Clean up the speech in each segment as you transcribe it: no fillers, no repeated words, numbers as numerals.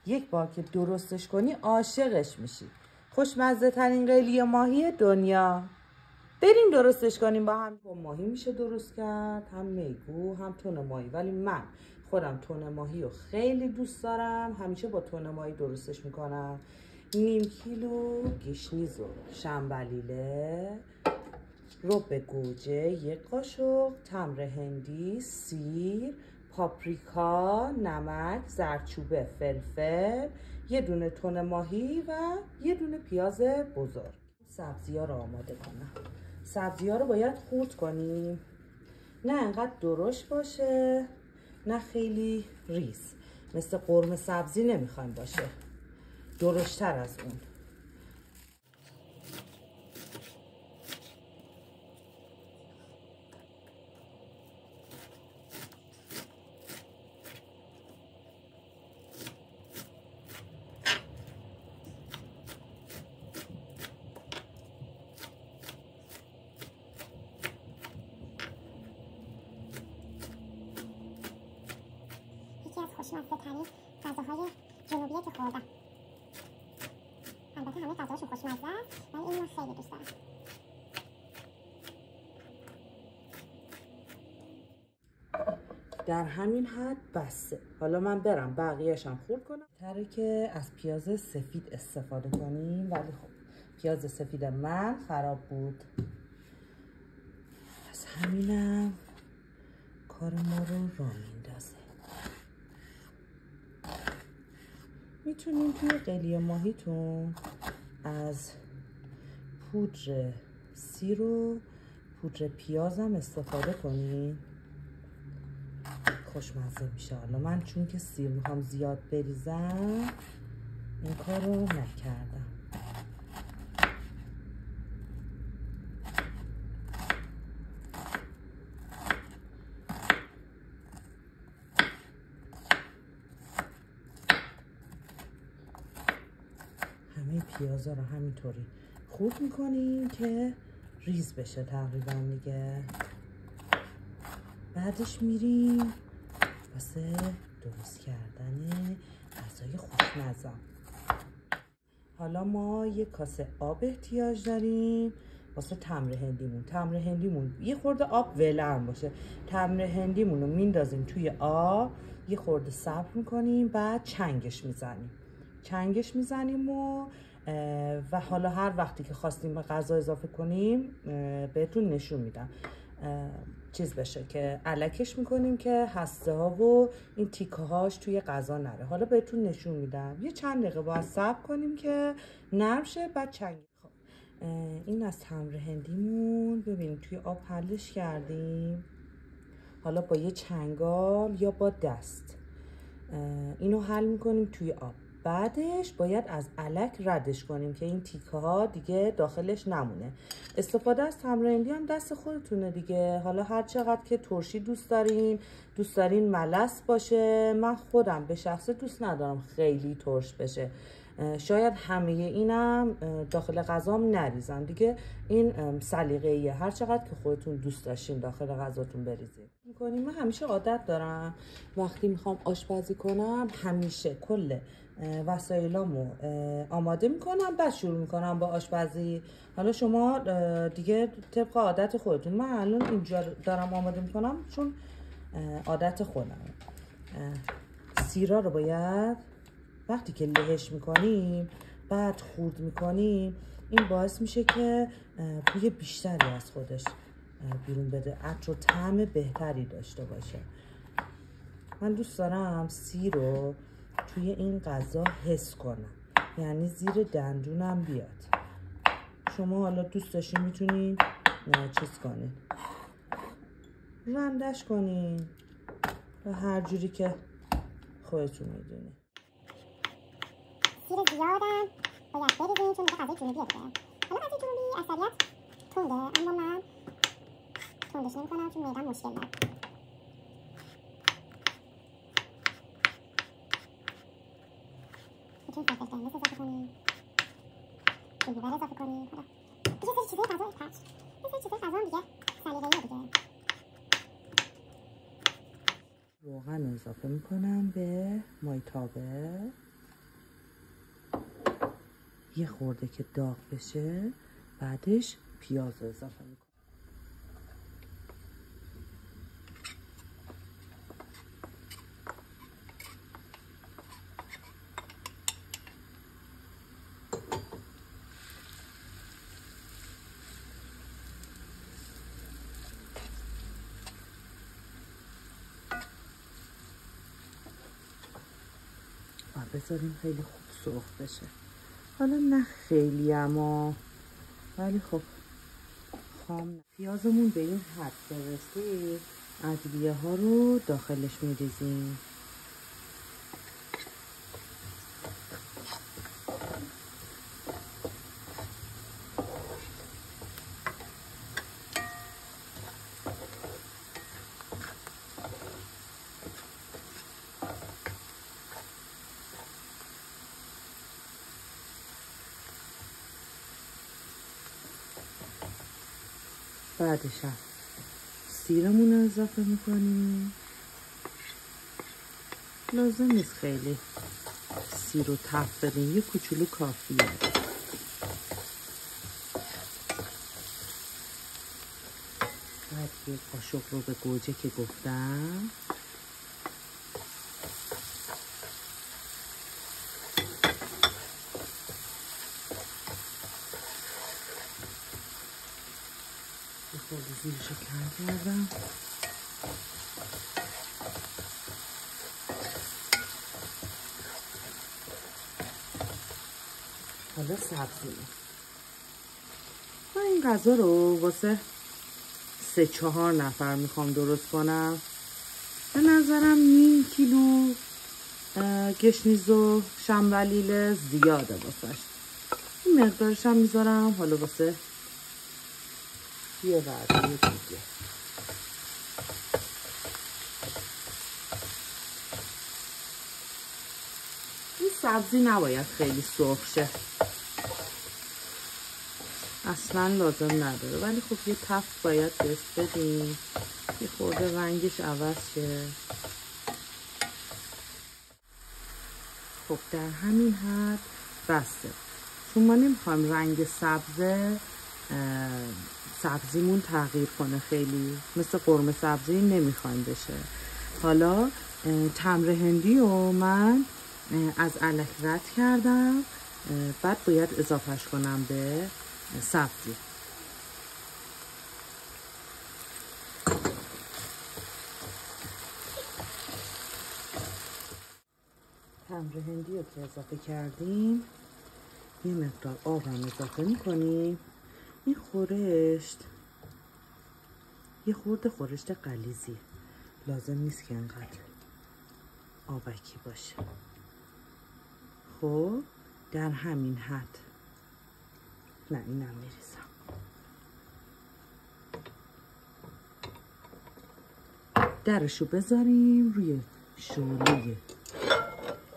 یک بار که درستش کنی عاشقش میشی. خوشمزه ترین قلی ماهی دنیا. بریم درستش کنیم با هم. با ماهی میشه درست کرد، هم میگو هم تون ماهی، ولی من خودم تون ماهی رو خیلی دوست دارم، همیشه با تون ماهی درستش میکنم. نیم کیلو گشنیز و شنبلیله، رب گوجه، یک قاشق تمر هندی، سیر، پاپریکا، نمک، زردچوبه، فلفل، یه دونه تون ماهی و یه دونه پیاز بزرگ. سبزی ها رو آماده کنم. سبزی ها رو باید خورد کنیم، نه انقدر درشت باشه نه خیلی ریز. مثل قرمه سبزی نمیخوایم باشه، درشت‌تر از اون. خوشمزه ترین غذاهای جنوبیه که خوردم. البته همه غذاهاشون خوشمزه است، ولی این من خیلی دوست دارم. در همین حد بسه. حالا من برم بقیه‌شم خورد کنم. بهتره که از پیاز سفید استفاده کنیم، ولی خب پیاز سفید من خراب بود. از همینم کار ما رو راه میندازه. میتونین توی قلی ماهیتون از پودر سیر و پودر پیازم استفاده کنین، خوشمزه میشه. حالا من چون که سیر میخوام زیاد بریزم این کار رو نکردم. همه پیازا رو همینطوری خورد میکنیم که ریز بشه تقریبا دیگه. بعدش میریم واسه درست کردن غذای خوشمزه. حالا ما یک کاسه آب احتیاج داریم واسه تمر هندیمون. تمر هندیمون یه خورده آب ولرم باشه. تمر هندیمون رو میندازیم توی آب، یه خورده صبر میکنیم، بعد چنگش میزنیم و حالا هر وقتی که خواستیم به غذا اضافه کنیم بهتون نشون میدم چیز بشه که الکش میکنیم که هسته ها و این تیکه هاش توی غذا نره. حالا بهتون نشون میدم. یه چند دقیقه باید صبر کنیم که نرم شه، بعد چنگ. خب این از تمر هندیمون ببینید توی آب حلش کردیم. حالا با یه چنگال یا با دست اینو حل میکنیم توی آب. بعدش باید از الک ردش کنیم که این تیکه ها دیگه داخلش نمونه. استفاده از تمر هندی هم دست خودتونه دیگه. حالا هر چقدر که ترشی دوست دارین ملس باشه. من خودم به شخص دوست ندارم خیلی ترش بشه. شاید همه اینم داخل غذام نریزم دیگه. این سلیقه‌ایه، هر چقدر که خودتون دوست داشتین داخل غذاتون بریزید. میکنیم. من همیشه عادت دارم وقتی میخوام آشپزی کنم همیشه کل وسایلامو آماده میکنم، بعد شروع میکنم با آشپزی. حالا شما دیگه طبق عادت خودتون. من الان اینجا دارم آماده میکنم چون عادت خودم. سیرا رو باید وقتی که لهش میکنیم بعد خورد میکنیم، این باعث میشه که بوی بیشتری از خودش بیرون بده، عطر و طعم بهتری داشته باشه. من دوست دارم سیر رو توی این غذا حس کنم، یعنی زیر دندونم بیاد. شما حالا دوست داشتین میتونین چیز کنین، رندش کنین و هر جوری که خودتون میدونین. سیر زیادم باید بریزیم چون غذای جنوبیه دیگه. حالا غذای جنوبی اکثریت تنده، اما من تندش نمی‌کنم چون معده‌م مشکل داره. میتونید فلفل قرمز اضافه کنید، بیبر اضافه کنید. حالا دیگه سری چیزای غذا پخش، یه سری چیزای غذا هم دیگه سلیقه‌ایه دیگه. روغن اضافه میکنم به مایتابه. یه خورده که داغ بشه بعدش پیاز رو اضافه میکنم. بذاریم خیلی خوب سرخ بشه. حالا نه خیلی اما ولی خب خام. پیازمون به این حد برسه ادویه ها رو داخلش میریزیم. بعدش هم سیرمون رو اضافه میکنیم. لازم نیست خیلی سیر رو تفت بدیم، یه کوچولو کافیه. بعد یه قاشق رو به گوجه که گفتم زیرشو کم کردم. حالا سبزی من این غذا رو واسه 3-4 نفر میخوام درست کنم. به نظرم نیم کیلو گشنیز و شنبلیل زیاده واسه. این مقدارش هم میذارم حالا واسه یه وعده دیگه. این سبزی نباید خیلی سرخ شه، اصلا لازم نداره، ولی خب یه تفت باید بهش بدیم یه خورده رنگش عوض شه. خب در همین حد بسته، چون ما نمیخوایم رنگ سبزیمون تغییر کنه، خیلی مثل قرمه سبزی نمیخوایم بشه. حالا تمر هندی رو من از الک رد کردم، بعد باید اضافهش کنم به سبزی. تمر هندی رو که اضافه کردیم یه مقدار آب هم اضافه میکنیم. این خورشت یه خورده خورشت غلیظی، لازم نیست که انقدر آبکی باشه. خب در همین حد. نه اینم میریزم. درشو بذاریم روی شعله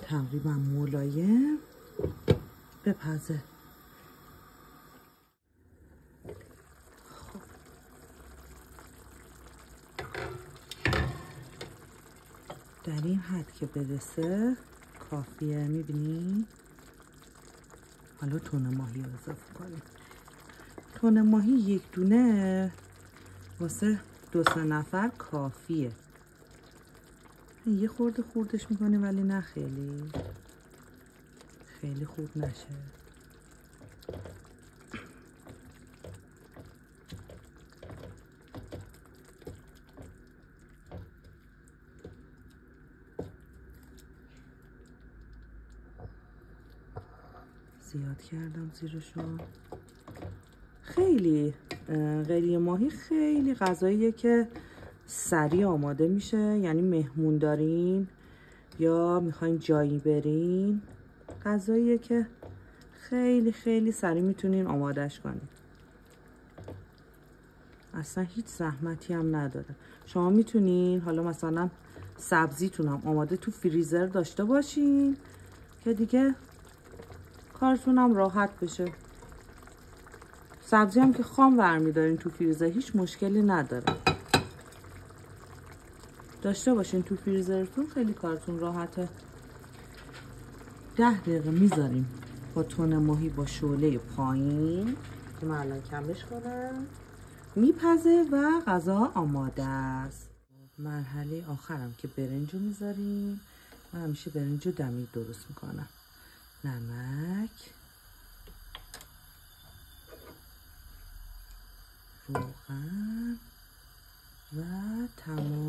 تقریبا ملایم بپزه. در این حد که برسه کافیه. میبینی؟ حالا تون ماهی رو اضافه کنیم. تون ماهی یک دونه واسه 2-3 نفر کافیه. یه خورده خوردش میکنه ولی نه خیلی خورد نشه. زیاد کردم زیرشو. خیلی قلی ماهی خیلی غذاییه که سریع آماده میشه، یعنی مهمون دارین یا میخواین جایی برین، غذاییه که خیلی سریع میتونین آمادهش کنین. اصلا هیچ زحمتی هم نداره. شما میتونین حالا مثلا سبزیتونم آماده تو فریزر داشته باشین که دیگه کارتونم راحت بشه. سبزی هم که خام برمیدارین تو فریزر هیچ مشکلی نداره. داشته باشین تو فریزرتون، خیلی کارتون راحته. 10 دقیقه میذاریم با تون ماهی با شعله پایین که من الان کمش کنم میپزه و غذا آماده است. مرحله آخرم که برنجو میذاریم. من همیشه برنجو دمی درست میکنم. نمک، روغن و تمام